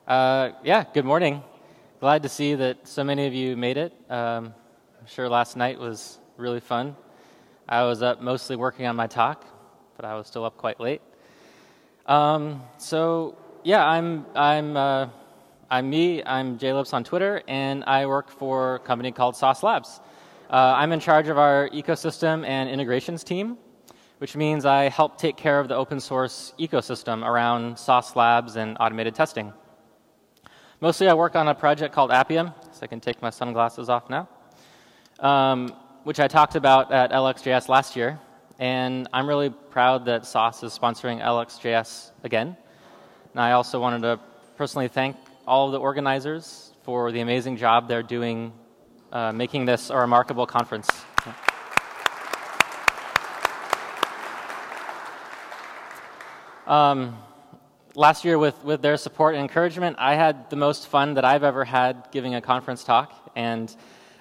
Yeah, good morning. Glad to see that so many of you made it. I'm sure last night was really fun. I was up mostly working on my talk, but I was still up quite late. So yeah, I'm me. I'm JLips on Twitter, and I work for a company called Sauce Labs. I'm in charge of our ecosystem and integrations team, which means I help take care of the open source ecosystem around Sauce Labs and automated testing. Mostly I work on a project called Appium, so I can take my sunglasses off now, which I talked about at LXJS last year. And I'm really proud that Sauce is sponsoring LXJS again. And I also wanted to personally thank all of the organizers for the amazing job they're doing making this a remarkable conference. Last year, with their support and encouragement, I had the most fun that I've ever had giving a conference talk, and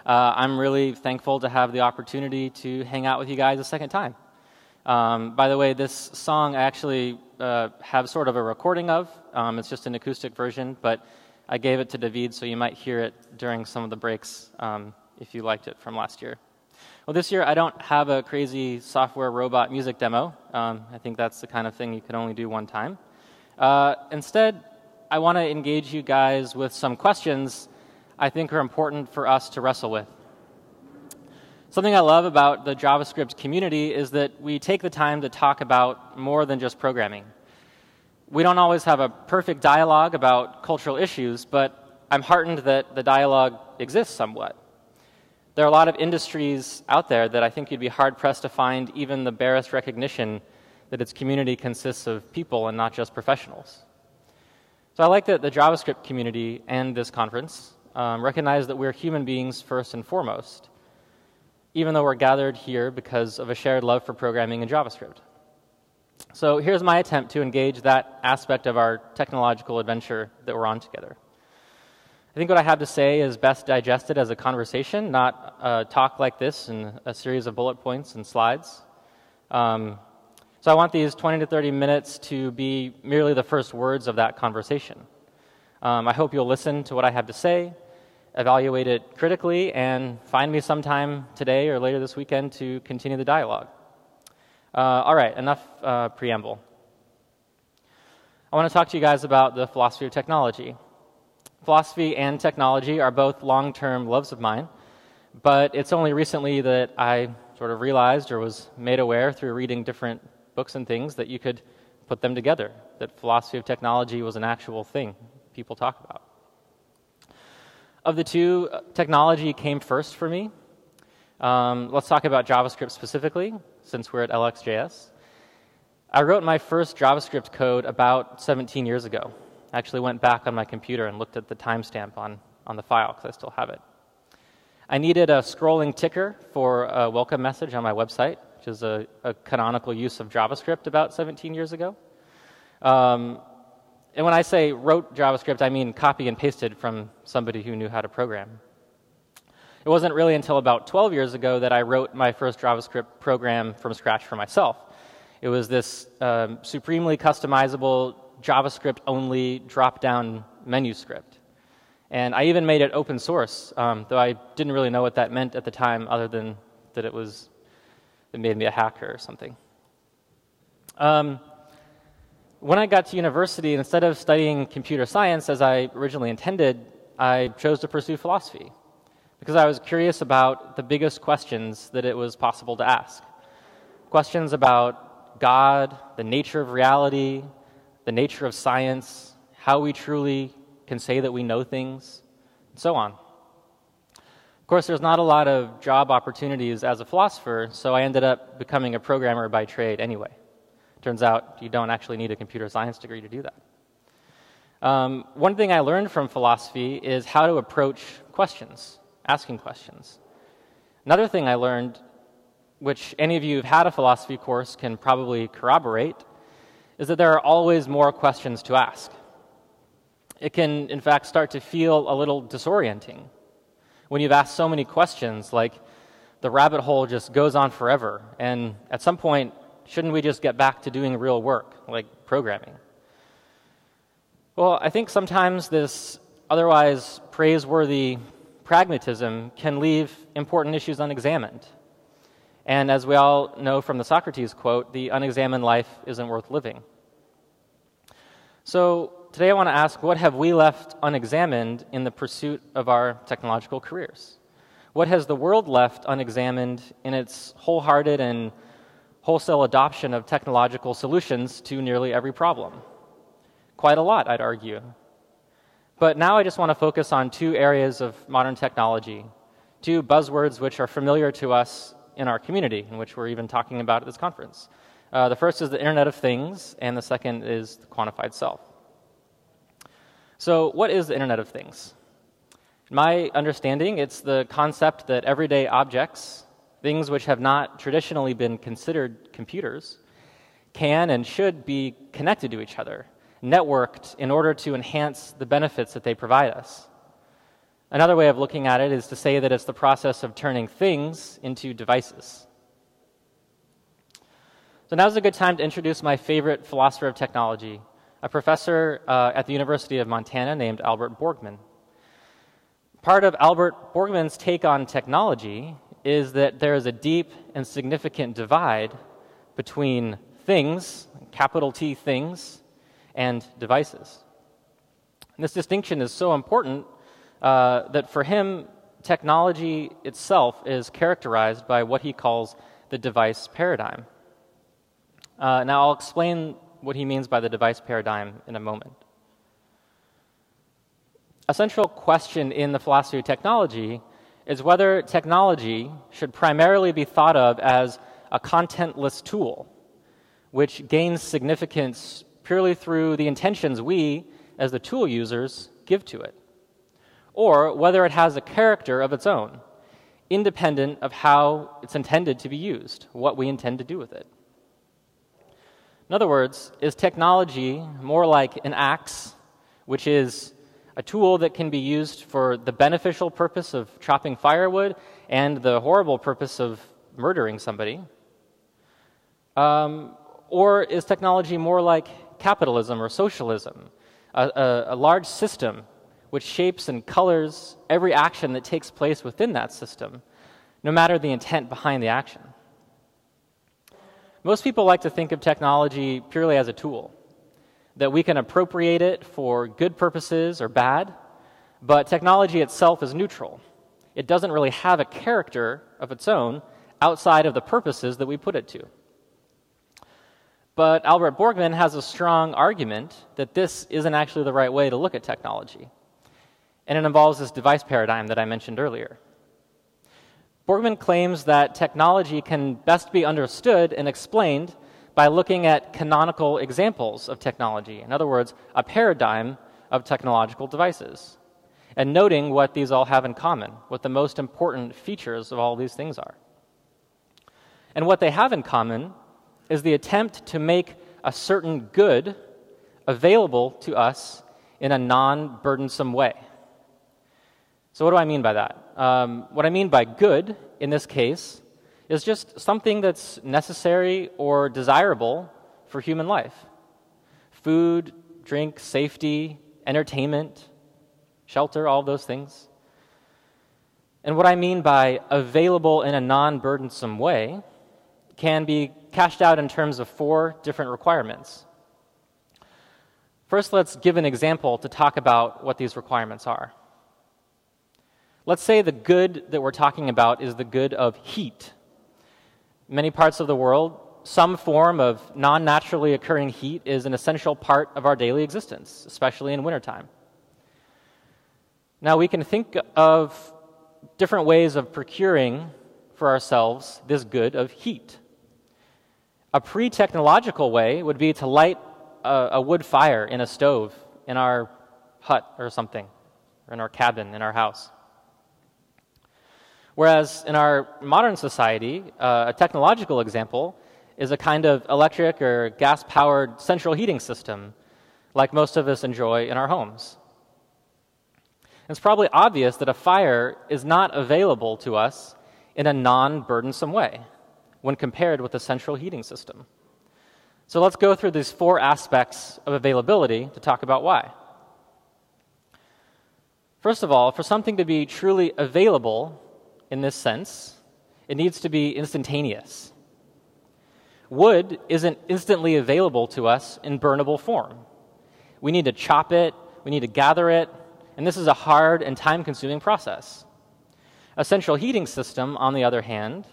I'm really thankful to have the opportunity to hang out with you guys a second time. By the way, this song I actually have sort of a recording of. It's just an acoustic version, but I gave it to David, so you might hear it during some of the breaks if you liked it from last year. Well, this year I don't have a crazy software robot music demo. I think that's the kind of thing you can only do one time. Instead, I want to engage you guys with some questions I think are important for us to wrestle with. Something I love about the JavaScript community is that we take the time to talk about more than just programming. We don't always have a perfect dialogue about cultural issues, but I'm heartened that the dialogue exists somewhat. There are a lot of industries out there that I think you'd be hard-pressed to find even the barest recognition that its community consists of people and not just professionals. So I like that the JavaScript community and this conference recognize that we're human beings first and foremost, even though we're gathered here because of a shared love for programming and JavaScript. So here's my attempt to engage that aspect of our technological adventure that we're on together. I think what I have to say is best digested as a conversation, not a talk like this in a series of bullet points and slides. So I want these 20 to 30 minutes to be merely the first words of that conversation. I hope you'll listen to what I have to say, evaluate it critically, and find me sometime today or later this weekend to continue the dialogue. All right, enough preamble. I want to talk to you guys about the philosophy of technology. Philosophy and technology are both long-term loves of mine, but it's only recently that I sort of realized or was made aware through reading different books and things that you could put them together, that philosophy of technology was an actual thing people talk about. Of the two, technology came first for me. Let's talk about JavaScript specifically, since we're at LXJS. I wrote my first JavaScript code about 17 years ago. I actually went back on my computer and looked at the timestamp on the file, because I still have it. I needed a scrolling ticker for a welcome message on my website, which is a canonical use of JavaScript about 17 years ago. And when I say wrote JavaScript, I mean copy and pasted from somebody who knew how to program. It wasn't really until about 12 years ago that I wrote my first JavaScript program from scratch for myself. It was this supremely customizable JavaScript-only drop-down menu script. And I even made it open source, though I didn't really know what that meant at the time, other than that it made me a hacker or something. When I got to university, instead of studying computer science as I originally intended, I chose to pursue philosophy, because I was curious about the biggest questions that it was possible to ask. Questions about God, the nature of reality, the nature of science, how we truly can say that we know things, and so on. Of course, there's not a lot of job opportunities as a philosopher, so I ended up becoming a programmer by trade anyway. Turns out you don't actually need a computer science degree to do that. One thing I learned from philosophy is how to approach questions, asking questions. Another thing I learned, which any of you who've had a philosophy course can probably corroborate, is that there are always more questions to ask. It can, in fact, start to feel a little disorienting when you've asked so many questions, like the rabbit hole just goes on forever, and at some point, shouldn't we just get back to doing real work, like programming? Well, I think sometimes this otherwise praiseworthy pragmatism can leave important issues unexamined. And as we all know from the Socrates quote, the unexamined life isn't worth living. So today I want to ask, what have we left unexamined in the pursuit of our technological careers? What has the world left unexamined in its wholehearted and wholesale adoption of technological solutions to nearly every problem? Quite a lot, I'd argue. But now I just want to focus on two areas of modern technology, two buzzwords which are familiar to us in our community, in which we're even talking about at this conference. The first is the Internet of Things, and the second is the quantified self. So what is the Internet of Things? In my understanding, it's the concept that everyday objects, things which have not traditionally been considered computers, can and should be connected to each other, networked in order to enhance the benefits that they provide us. Another way of looking at it is to say that it's the process of turning things into devices. So now's a good time to introduce my favorite philosopher of technology, a professor at the University of Montana named Albert Borgman. Part of Albert Borgman's take on technology is that there is a deep and significant divide between things, capital T things, and devices. And this distinction is so important that for him, technology itself is characterized by what he calls the device paradigm. Now, I'll explain what he means by the device paradigm in a moment. A central question in the philosophy of technology is whether technology should primarily be thought of as a contentless tool, which gains significance purely through the intentions we, as the tool users, give to it, or whether it has a character of its own, independent of how it's intended to be used, what we intend to do with it. In other words, is technology more like an axe, which is a tool that can be used for the beneficial purpose of chopping firewood and the horrible purpose of murdering somebody? Or is technology more like capitalism or socialism, a large system which shapes and colors every action that takes place within that system, no matter the intent behind the action? Most people like to think of technology purely as a tool, that we can appropriate it for good purposes or bad, but technology itself is neutral. It doesn't really have a character of its own outside of the purposes that we put it to. But Albert Borgman has a strong argument that this isn't actually the right way to look at technology, and it involves this device paradigm that I mentioned earlier. Borgman claims that technology can best be understood and explained by looking at canonical examples of technology, in other words, a paradigm of technological devices, and noting what these all have in common, what the most important features of all these things are. And what they have in common is the attempt to make a certain good available to us in a non-burdensome way. So what do I mean by that? What I mean by good, in this case, is just something that's necessary or desirable for human life. Food, drink, safety, entertainment, shelter, all those things. And what I mean by available in a non-burdensome way can be cashed out in terms of 4 different requirements. First, let's give an example to talk about what these requirements are. Let's say the good that we're talking about is the good of heat. In many parts of the world, some form of non-naturally occurring heat is an essential part of our daily existence, especially in wintertime. Now, we can think of different ways of procuring for ourselves this good of heat. A pre-technological way would be to light a wood fire in a stove in our hut or something, or in our cabin, in our house. Whereas in our modern society, a technological example is a kind of electric or gas-powered central heating system, like most of us enjoy in our homes. It's probably obvious that a fire is not available to us in a non-burdensome way when compared with a central heating system. So let's go through these 4 aspects of availability to talk about why. First of all, for something to be truly available in this sense, it needs to be instantaneous. Wood isn't instantly available to us in burnable form. We need to chop it, we need to gather it, and this is a hard and time-consuming process. A central heating system, on the other hand,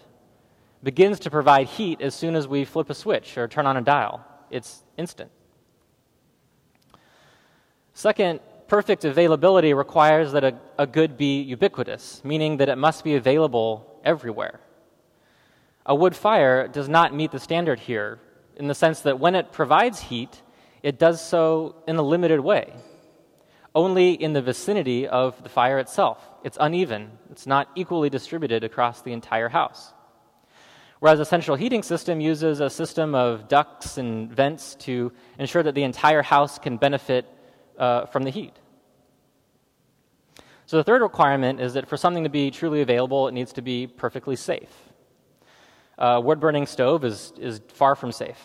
begins to provide heat as soon as we flip a switch or turn on a dial. It's instant. Second, perfect availability requires that a good be ubiquitous, meaning that it must be available everywhere. A wood fire does not meet the standard here in the sense that when it provides heat, it does so in a limited way, only in the vicinity of the fire itself. It's uneven. It's not equally distributed across the entire house. Whereas a central heating system uses a system of ducts and vents to ensure that the entire house can benefit from the heat. So the third requirement is that for something to be truly available, it needs to be perfectly safe. Wood-burning stove is far from safe.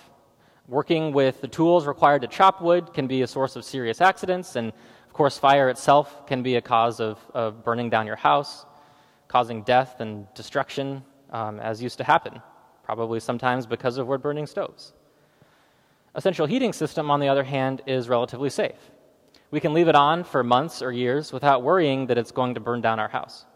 Working with the tools required to chop wood can be a source of serious accidents, and of course fire itself can be a cause of burning down your house, causing death and destruction, as used to happen, probably sometimes because of wood-burning stoves. A central heating system, on the other hand, is relatively safe. We can leave it on for months or years without worrying that it's going to burn down our house.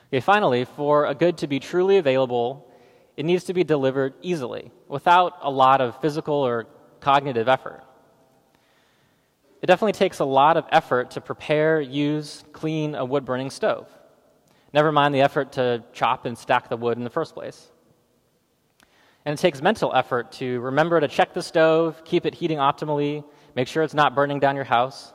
Okay, finally, for a good to be truly available, it needs to be delivered easily, without a lot of physical or cognitive effort. It definitely takes a lot of effort to prepare, use, clean a wood-burning stove. Never mind the effort to chop and stack the wood in the first place. And it takes mental effort to remember to check the stove, keep it heating optimally, make sure it's not burning down your house.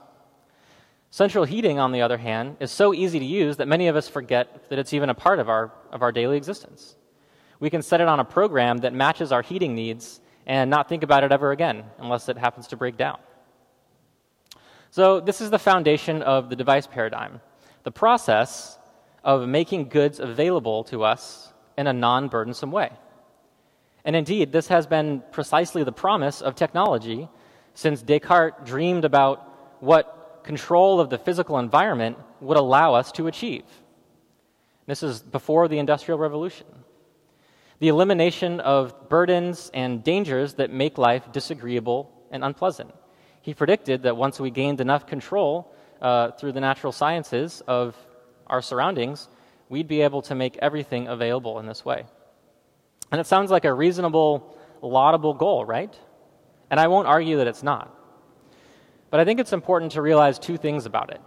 Central heating, on the other hand, is so easy to use that many of us forget that it's even a part of our daily existence. We can set it on a program that matches our heating needs and not think about it ever again, unless it happens to break down. So this is the foundation of the device paradigm, the process of making goods available to us in a non-burdensome way. And indeed, this has been precisely the promise of technology since Descartes dreamed about what control of the physical environment would allow us to achieve. This is before the Industrial Revolution. The elimination of burdens and dangers that make life disagreeable and unpleasant. He predicted that once we gained enough control through the natural sciences of our surroundings, we'd be able to make everything available in this way. And it sounds like a reasonable, laudable goal, right? And I won't argue that it's not. But I think it's important to realize two things about it.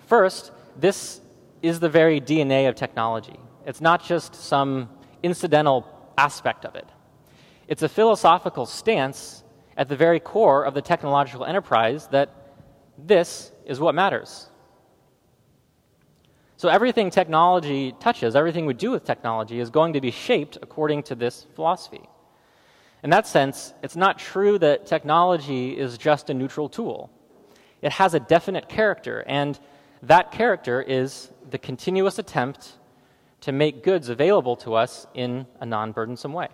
First, this is the very DNA of technology. It's not just some incidental aspect of it. It's a philosophical stance at the very core of the technological enterprise that this is what matters. So everything technology touches, everything we do with technology is going to be shaped according to this philosophy. In that sense, it's not true that technology is just a neutral tool. It has a definite character, and that character is the continuous attempt to make goods available to us in a non-burdensome way.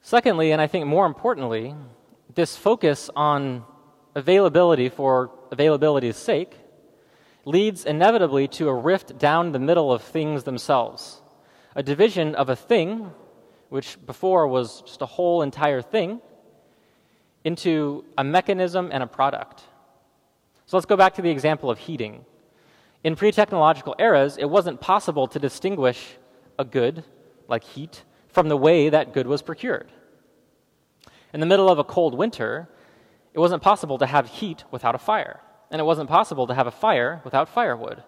Secondly, and I think more importantly, this focus on availability for availability's sake leads inevitably to a rift down the middle of things themselves, a division of a thing, which before was just a whole entire thing, into a mechanism and a product. So let's go back to the example of heating. In pre-technological eras, it wasn't possible to distinguish a good, like heat, from the way that good was procured. In the middle of a cold winter, it wasn't possible to have heat without a fire. And it wasn't possible to have a fire without firewood.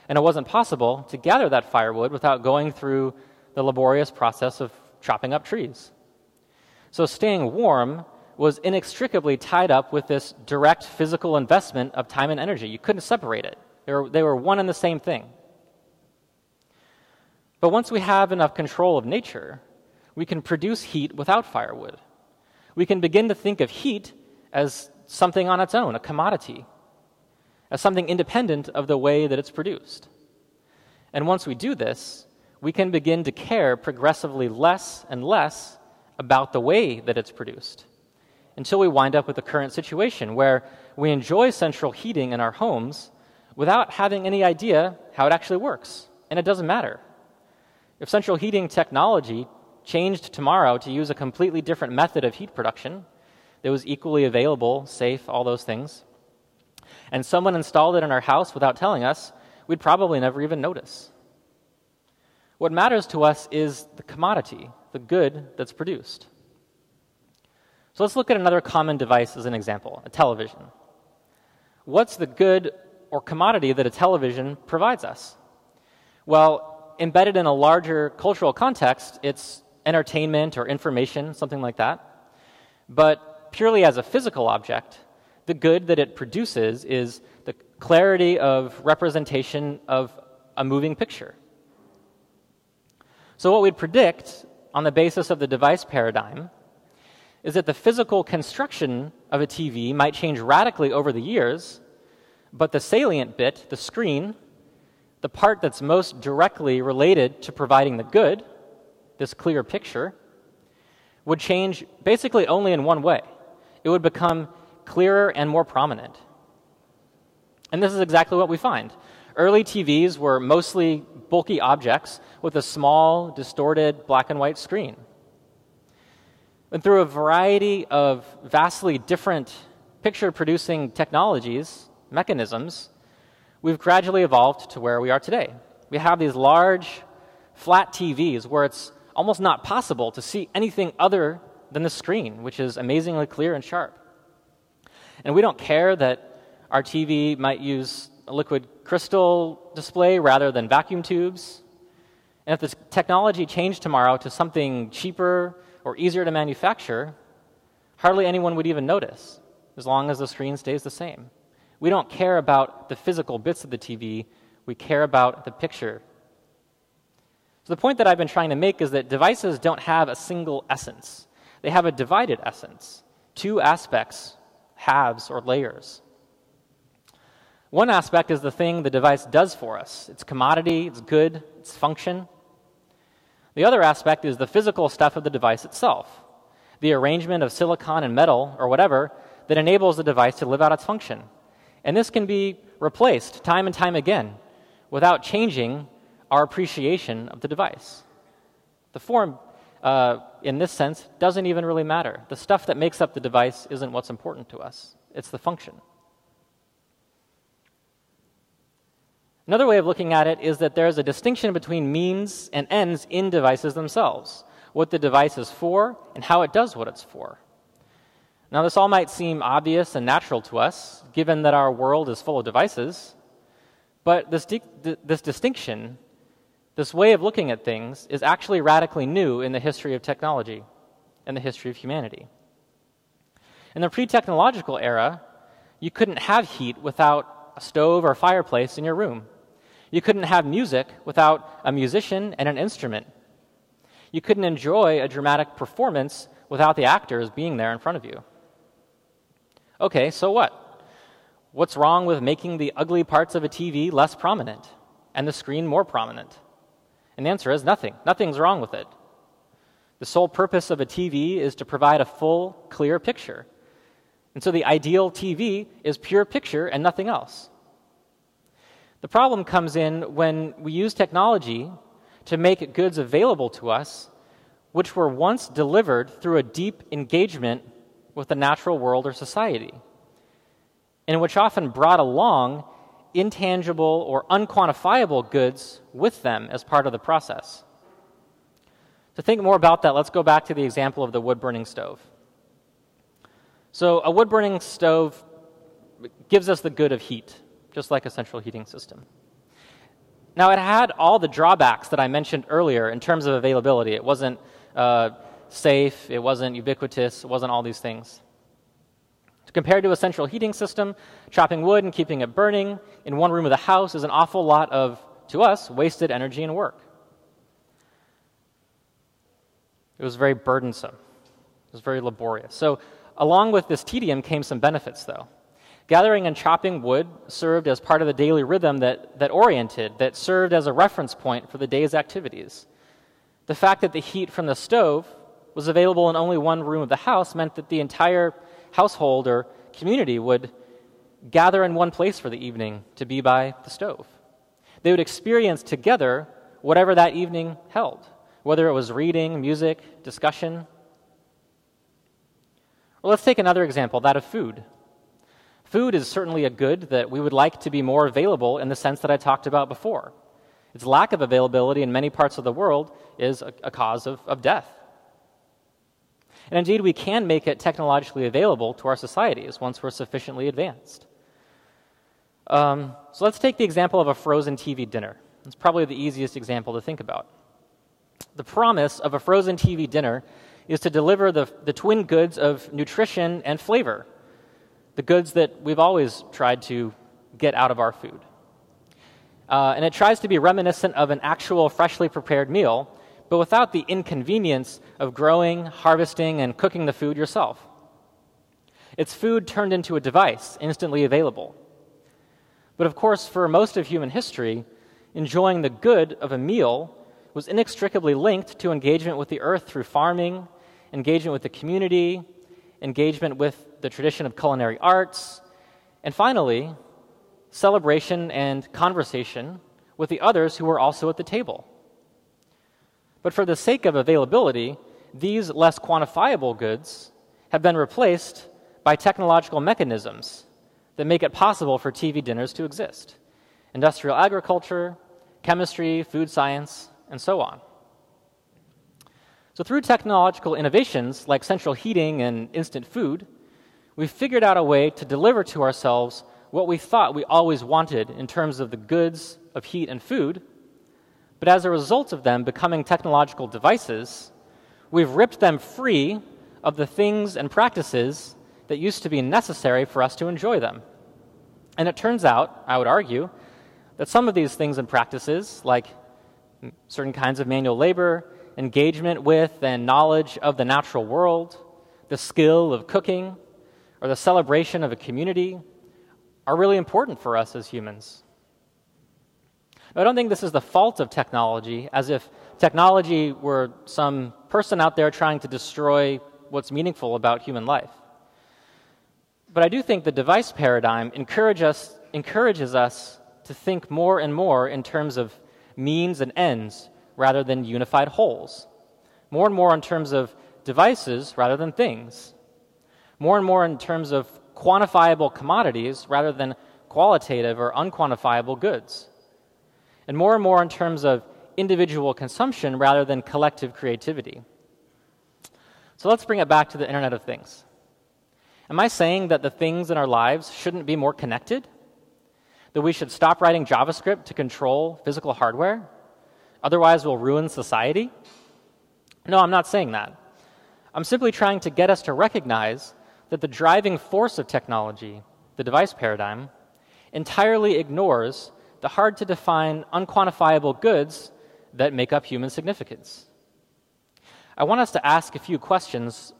And it wasn't possible to gather that firewood without going through the laborious process of chopping up trees. So staying warm was inextricably tied up with this direct physical investment of time and energy. You couldn't separate it. They were one and the same thing. But once we have enough control of nature, we can produce heat without firewood. We can begin to think of heat as something on its own, a commodity, as something independent of the way that it's produced. And once we do this, we can begin to care progressively less and less about the way that it's produced, until we wind up with the current situation where we enjoy central heating in our homes without having any idea how it actually works. And it doesn't matter. If central heating technology changed tomorrow to use a completely different method of heat production that was equally available, safe, all those things, and someone installed it in our house without telling us, we'd probably never even notice. What matters to us is the commodity, the good that's produced. So let's look at another common device as an example, a television. What's the good or commodity that a television provides us? Well, embedded in a larger cultural context, it's entertainment or information, something like that. But purely as a physical object, the good that it produces is the clarity of representation of a moving picture. So what we'd predict on the basis of the device paradigm is that the physical construction of a TV might change radically over the years, but the salient bit, the screen, the part that's most directly related to providing the good, this clear picture, would change basically only in one way. It would become clearer and more prominent. And this is exactly what we find. Early TVs were mostly bulky objects with a small, distorted black and white screen. And through a variety of vastly different picture-producing technologies, mechanisms, we've gradually evolved to where we are today. We have these large, flat TVs where it's almost not possible to see anything other than the screen, which is amazingly clear and sharp. And we don't care that our TV might use a liquid crystal display rather than vacuum tubes. And if this technology changed tomorrow to something cheaper or easier to manufacture, hardly anyone would even notice, as long as the screen stays the same. We don't care about the physical bits of the TV, we care about the picture. So the point that I've been trying to make is that devices don't have a single essence. They have a divided essence, two aspects, halves or layers. One aspect is the thing the device does for us. Its commodity, its good, its function. The other aspect is the physical stuff of the device itself, the arrangement of silicon and metal or whatever that enables the device to live out its function. And this can be replaced time and time again without changing our appreciation of the device. The form, in this sense, doesn't even really matter. The stuff that makes up the device isn't what's important to us. It's the function. Another way of looking at it is that there is a distinction between means and ends in devices themselves, what the device is for and how it does what it's for. Now, this all might seem obvious and natural to us, given that our world is full of devices, but this distinction, this way of looking at things, is actually radically new in the history of technology and the history of humanity. In the pre-technological era, you couldn't have heat without a stove or fireplace in your room. You couldn't have music without a musician and an instrument. You couldn't enjoy a dramatic performance without the actors being there in front of you. Okay, so what? What's wrong with making the ugly parts of a TV less prominent and the screen more prominent? And the answer is nothing. Nothing's wrong with it. The sole purpose of a TV is to provide a full, clear picture. And so the ideal TV is pure picture and nothing else. The problem comes in when we use technology to make goods available to us which were once delivered through a deep engagement with the natural world or society, and which often brought along intangible or unquantifiable goods with them as part of the process. To think more about that, let's go back to the example of the wood-burning stove. So a wood-burning stove gives us the good of heat, just like a central heating system. Now, it had all the drawbacks that I mentioned earlier in terms of availability. It wasn't safe, it wasn't ubiquitous, it wasn't all these things. Compared to a central heating system, chopping wood and keeping it burning in one room of the house is an awful lot of, to us, wasted energy and work. It was very burdensome. It was very laborious. So along with this tedium came some benefits, though. Gathering and chopping wood served as part of the daily rhythm that served as a reference point for the day's activities. The fact that the heat from the stove was available in only one room of the house meant that the entire household or community would gather in one place for the evening to be by the stove. They would experience together whatever that evening held, whether it was reading, music, discussion. Well, let's take another example, that of food. Food is certainly a good that we would like to be more available in the sense that I talked about before. Its lack of availability in many parts of the world is a cause of death. And indeed, we can make it technologically available to our societies once we're sufficiently advanced. So let's take the example of a frozen TV dinner. It's probably the easiest example to think about. The promise of a frozen TV dinner is to deliver the twin goods of nutrition and flavor, the goods that we've always tried to get out of our food. And it tries to be reminiscent of an actual freshly prepared meal, but without the inconvenience of growing, harvesting, and cooking the food yourself. It's food turned into a device, instantly available. But of course, for most of human history, enjoying the good of a meal was inextricably linked to engagement with the earth through farming, engagement with the community, engagement with the tradition of culinary arts, and finally, celebration and conversation with the others who were also at the table. But for the sake of availability, these less quantifiable goods have been replaced by technological mechanisms that make it possible for TV dinners to exist: industrial agriculture, chemistry, food science, and so on. So through technological innovations like central heating and instant food, we've figured out a way to deliver to ourselves what we thought we always wanted in terms of the goods of heat and food, but as a result of them becoming technological devices, we've ripped them free of the things and practices that used to be necessary for us to enjoy them. And it turns out, I would argue, that some of these things and practices, like certain kinds of manual labor, engagement with and knowledge of the natural world, the skill of cooking, or the celebration of a community, are really important for us as humans. I don't think this is the fault of technology, as if technology were some person out there trying to destroy what's meaningful about human life. But I do think the device paradigm encourages us to think more and more in terms of means and ends rather than unified wholes. More and more in terms of devices rather than things. More and more in terms of quantifiable commodities rather than qualitative or unquantifiable goods. And more in terms of individual consumption rather than collective creativity. So let's bring it back to the Internet of Things. Am I saying that the things in our lives shouldn't be more connected? That we should stop writing JavaScript to control physical hardware? Otherwise, we'll ruin society? No, I'm not saying that. I'm simply trying to get us to recognize that the driving force of technology, the device paradigm, entirely ignores the hard-to-define, unquantifiable goods that make up human significance. I want us to ask a few questions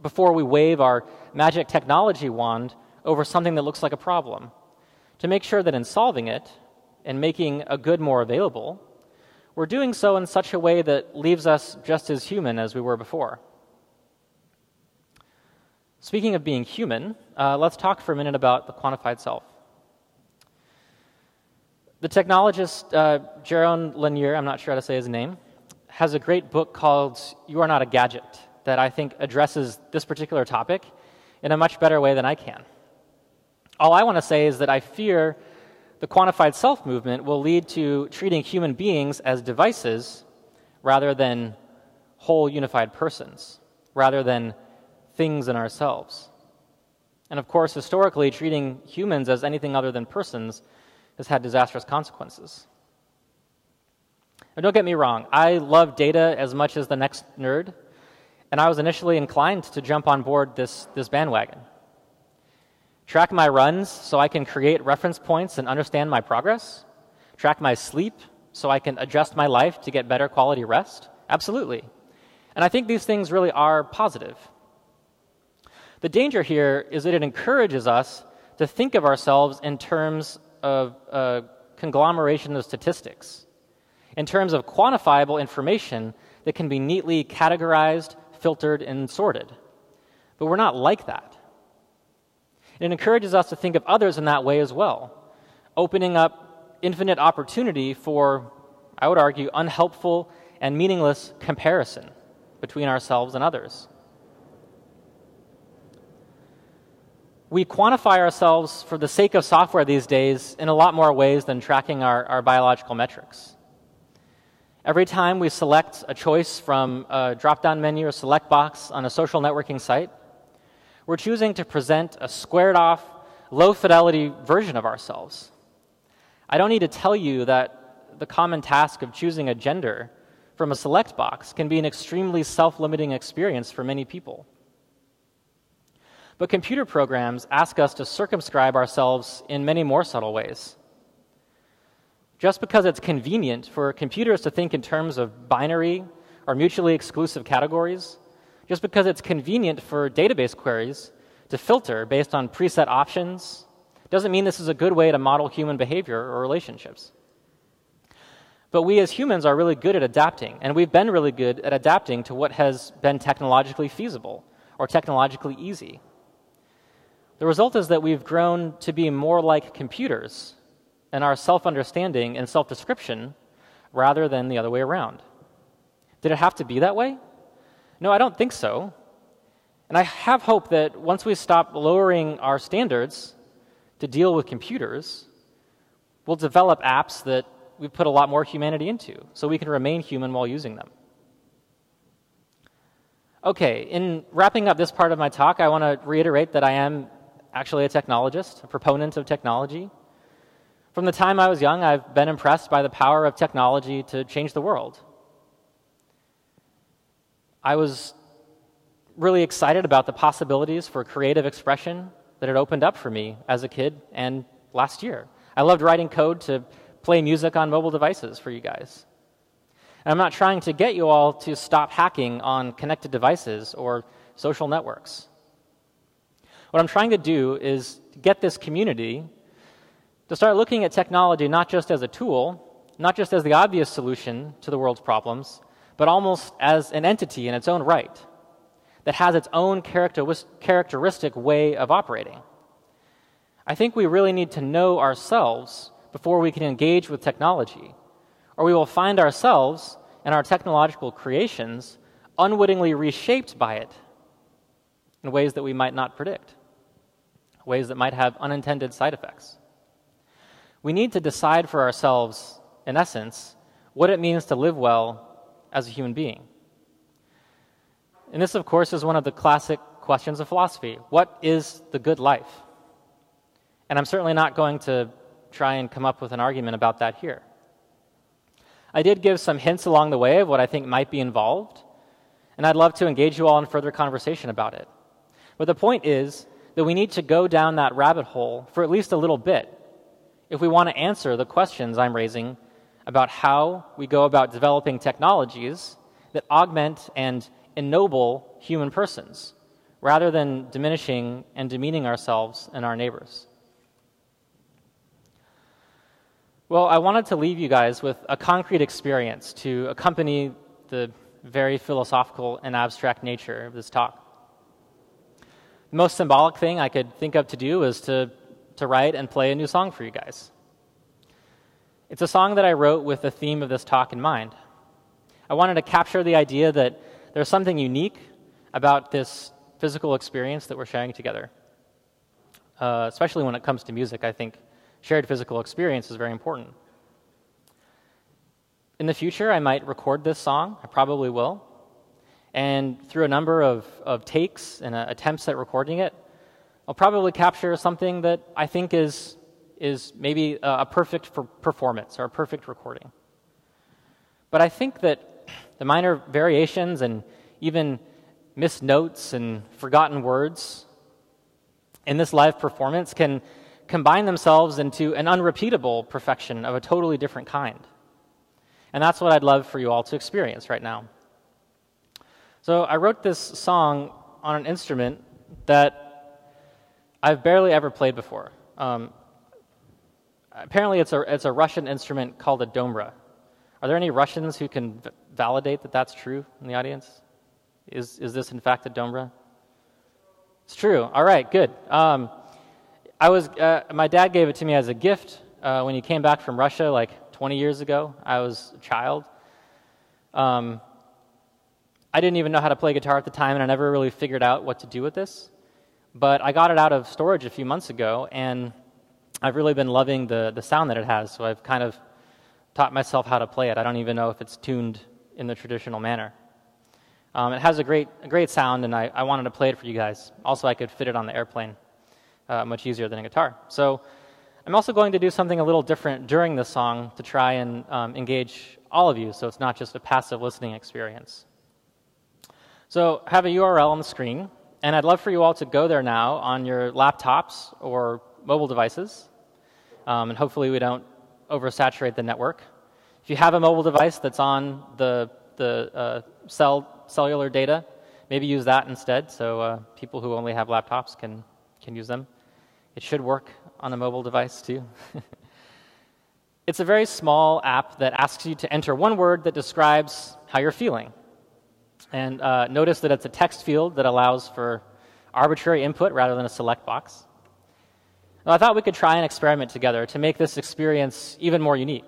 before we wave our magic technology wand over something that looks like a problem, to make sure that in solving it and making a good more available, we're doing so in such a way that leaves us just as human as we were before. Speaking of being human, let's talk for a minute about the quantified self. The technologist Jaron Lanier, I'm not sure how to say his name, has a great book called You Are Not a Gadget that I think addresses this particular topic in a much better way than I can. All I want to say is that I fear the quantified self movement will lead to treating human beings as devices rather than whole unified persons, rather than things in ourselves. And of course, historically, treating humans as anything other than persons has had disastrous consequences. Now, don't get me wrong, I love data as much as the next nerd, and I was initially inclined to jump on board this bandwagon. Track my runs so I can create reference points and understand my progress. Track my sleep so I can adjust my life to get better quality rest. Absolutely. And I think these things really are positive. The danger here is that it encourages us to think of ourselves in terms of a conglomeration of statistics, in terms of quantifiable information that can be neatly categorized, filtered, and sorted. But we're not like that. It encourages us to think of others in that way as well, opening up infinite opportunity for, I would argue, unhelpful and meaningless comparison between ourselves and others. We quantify ourselves for the sake of software these days in a lot more ways than tracking our biological metrics. Every time we select a choice from a drop-down menu or select box on a social networking site, we're choosing to present a squared-off, low-fidelity version of ourselves. I don't need to tell you that the common task of choosing a gender from a select box can be an extremely self-limiting experience for many people. But computer programs ask us to circumscribe ourselves in many more subtle ways. Just because it's convenient for computers to think in terms of binary or mutually exclusive categories, just because it's convenient for database queries to filter based on preset options, doesn't mean this is a good way to model human behavior or relationships. But we as humans are really good at adapting, and we've been really good at adapting to what has been technologically feasible or technologically easy. The result is that we've grown to be more like computers in our self-understanding and self-description rather than the other way around. Did it have to be that way? No, I don't think so. And I have hope that once we stop lowering our standards to deal with computers, we'll develop apps that we put a lot more humanity into so we can remain human while using them. Okay, in wrapping up this part of my talk, I want to reiterate that I am actually a technologist, a proponent of technology. From the time I was young, I've been impressed by the power of technology to change the world. I was really excited about the possibilities for creative expression that it opened up for me as a kid and last year. I loved writing code to play music on mobile devices for you guys. And I'm not trying to get you all to stop hacking on connected devices or social networks. What I'm trying to do is get this community to start looking at technology not just as a tool, not just as the obvious solution to the world's problems, but almost as an entity in its own right that has its own characteristic way of operating. I think we really need to know ourselves before we can engage with technology, or we will find ourselves and our technological creations unwittingly reshaped by it in ways that we might not predict, ways that might have unintended side effects. We need to decide for ourselves, in essence, what it means to live well as a human being. And this, of course, is one of the classic questions of philosophy. What is the good life? And I'm certainly not going to try and come up with an argument about that here. I did give some hints along the way of what I think might be involved, and I'd love to engage you all in further conversation about it. But the point is that we need to go down that rabbit hole for at least a little bit if we want to answer the questions I'm raising about how we go about developing technologies that augment and ennoble human persons, rather than diminishing and demeaning ourselves and our neighbors. Well, I wanted to leave you guys with a concrete experience to accompany the very philosophical and abstract nature of this talk. The most symbolic thing I could think of to do is to write and play a new song for you guys. It's a song that I wrote with the theme of this talk in mind. I wanted to capture the idea that there's something unique about this physical experience that we're sharing together. Especially when it comes to music, I think shared physical experience is very important. In the future, I might record this song. I probably will. And through a number of takes and attempts at recording it, I'll probably capture something that I think is maybe a perfect performance or a perfect recording. But I think that the minor variations and even missed notes and forgotten words in this live performance can combine themselves into an unrepeatable perfection of a totally different kind. And that's what I'd love for you all to experience right now. So I wrote this song on an instrument that I've barely ever played before. Apparently it's a Russian instrument called a domra. Are there any Russians who can validate that that's true in the audience? Is this in fact a domra? It's true. All right, good. My dad gave it to me as a gift when he came back from Russia like 20 years ago. I was a child. I didn't even know how to play guitar at the time, and I never really figured out what to do with this. But I got it out of storage a few months ago, and I've really been loving the sound that it has, so I've kind of taught myself how to play it. I don't even know if it's tuned in the traditional manner. It has a great sound, and I wanted to play it for you guys. Also, I could fit it on the airplane much easier than a guitar. So I'm also going to do something a little different during this song to try and engage all of you, so it's not just a passive listening experience. So I have a URL on the screen, and I'd love for you all to go there now on your laptops or mobile devices, and hopefully we don't oversaturate the network. If you have a mobile device that's on the cellular data, maybe use that instead, so people who only have laptops can use them. It should work on a mobile device too. It's a very small app that asks you to enter one word that describes how you're feeling. And notice that it's a text field that allows for arbitrary input rather than a select box. Now, I thought we could try an experiment together to make this experience even more unique.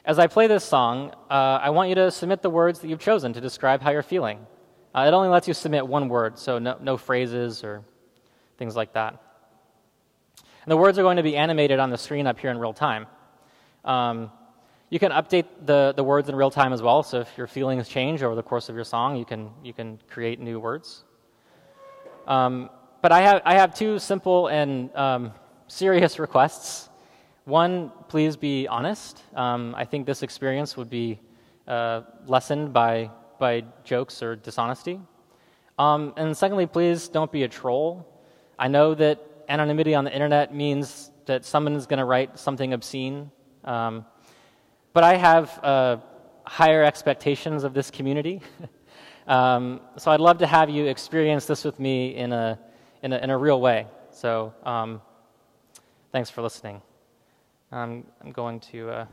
As I play this song, I want you to submit the words that you've chosen to describe how you're feeling. It only lets you submit one word, so no phrases or things like that. And the words are going to be animated on the screen up here in real time. You can update the words in real time as well, so if your feelings change over the course of your song, you can create new words. But I have two simple and serious requests. One, please be honest. I think this experience would be lessened by jokes or dishonesty. And secondly, please don't be a troll. I know that anonymity on the internet means that someone is going to write something obscene. But I have higher expectations of this community. So I'd love to have you experience this with me in a real way. So thanks for listening. I'm going to, I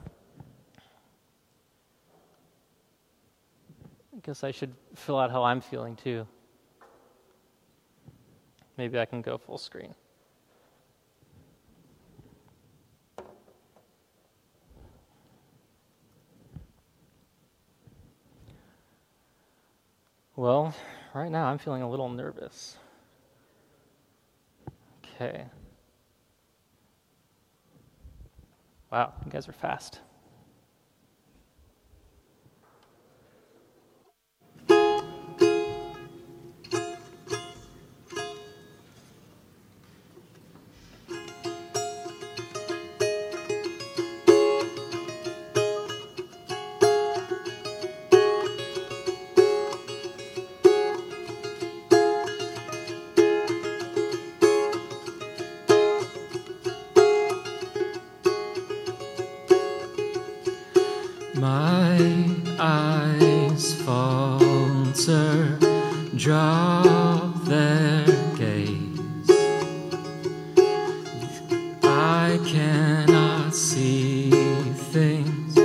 guess I should fill out how I'm feeling too. Maybe I can go full screen. Well, right now I'm feeling a little nervous. Okay. Wow, you guys are fast. My eyes falter, drop their gaze. I cannot see things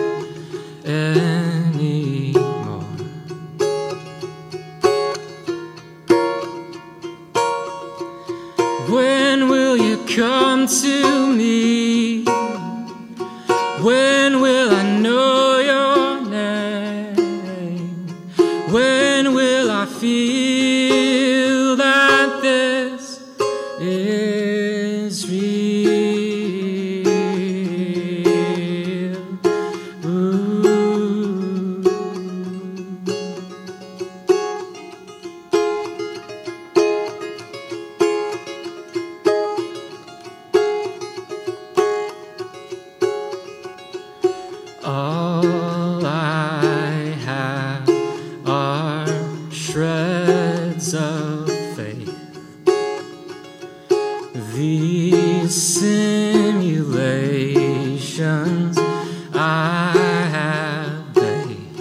anymore. When will you come to me? When will I know your name? When will I feel that this is real? Ooh. All I have are shreds of faith. These simulations I have made.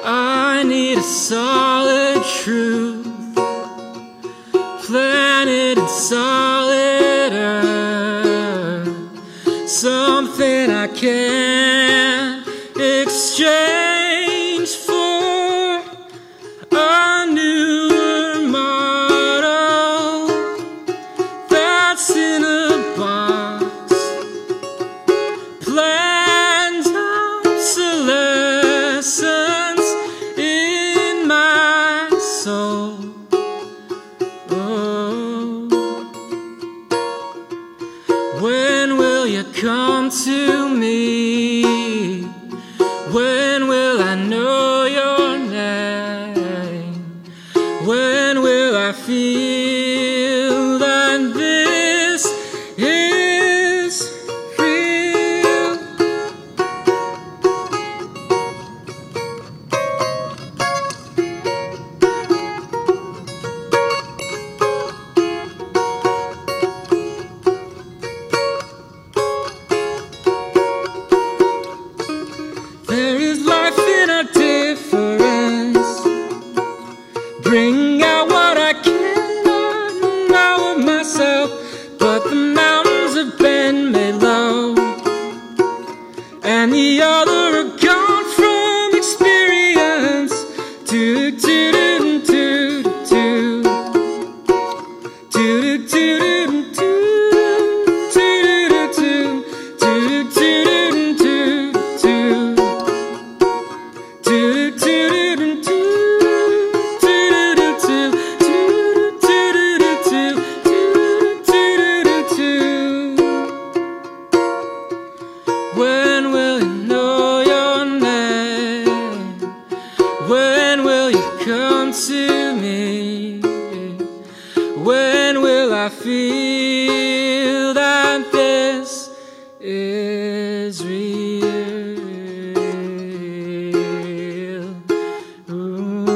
I need a solid truth, planted in solid earth, something I can't exchange for a new When will I feel that this is real? There is life in our difference. Bring out what I cannot know of myself, but the mountains have been made low, and the other are gone from experience. Do do do do do do do do do When will you know your name? When will you come to me? When will I feel that this is real? Ooh.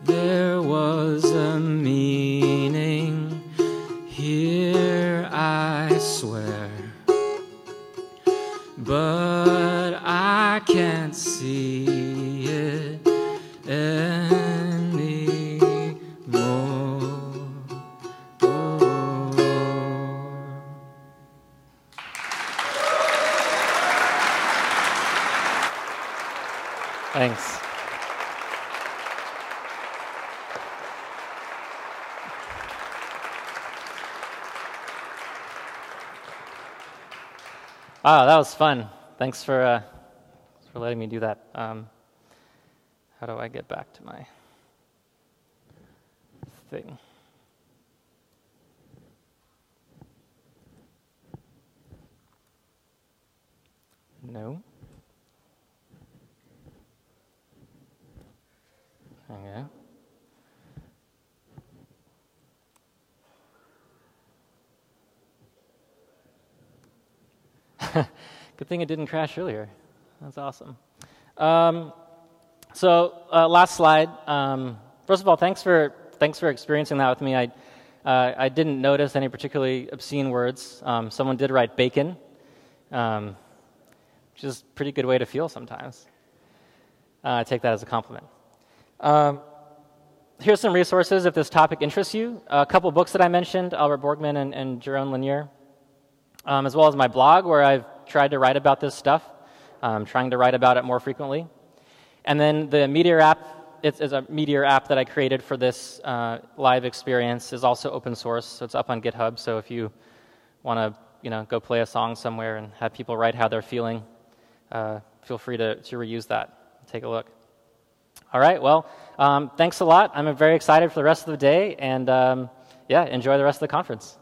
There was a meaning here, I swear, but I can't see it anymore. Thanks. Wow, that was fun. Thanks for letting me do that. How do I get back to my thing? No. Okay. Good thing it didn't crash earlier. That's awesome. Last slide. First of all, thanks for experiencing that with me. I didn't notice any particularly obscene words. Someone did write bacon, which is a pretty good way to feel sometimes. I take that as a compliment. Here's some resources if this topic interests you. A couple books that I mentioned, Albert Borgman and Jerome Lanier, as well as my blog where I've tried to write about this stuff, trying to write about it more frequently. And then the Meteor app, it's a Meteor app that I created for this live experience, is also open source, so it's up on GitHub. So if you want to go play a song somewhere and have people write how they're feeling, feel free to reuse that. Take a look. All right, well, thanks a lot. I'm very excited for the rest of the day, and enjoy the rest of the conference.